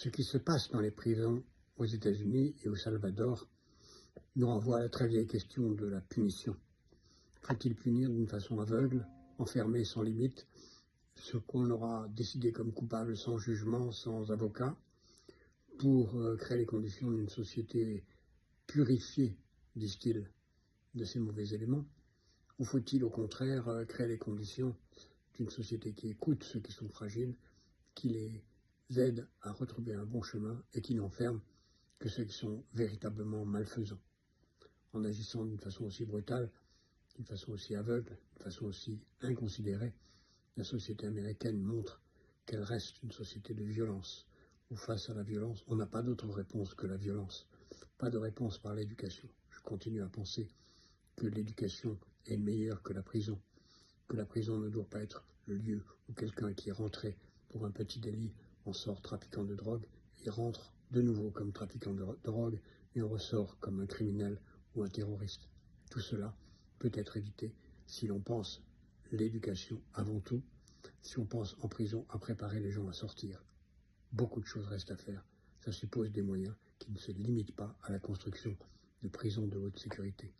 Ce qui se passe dans les prisons aux États-Unis et au Salvador nous renvoie à la très vieille question de la punition. Faut-il punir d'une façon aveugle, enfermer sans limite, ce qu'on aura décidé comme coupable sans jugement, sans avocat, pour créer les conditions d'une société purifiée, disent-ils, de ces mauvais éléments? Ou faut-il au contraire créer les conditions d'une société qui écoute ceux qui sont fragiles, qui les aide à retrouver un bon chemin et qui n'enferme que ceux qui sont véritablement malfaisants? En agissant d'une façon aussi brutale, d'une façon aussi aveugle, d'une façon aussi inconsidérée, la société américaine montre qu'elle reste une société de violence, où face à la violence, on n'a pas d'autre réponse que la violence, pas de réponse par l'éducation. Je continue à penser que l'éducation est meilleure que la prison ne doit pas être le lieu où quelqu'un qui est rentré pour un petit délit en sort trafiquant de drogue, et rentre de nouveau comme trafiquant de drogue et en ressort comme un criminel ou un terroriste. Tout cela peut être évité si l'on pense l'éducation avant tout, si on pense en prison à préparer les gens à sortir. Beaucoup de choses restent à faire. Ça suppose des moyens qui ne se limitent pas à la construction de prisons de haute sécurité.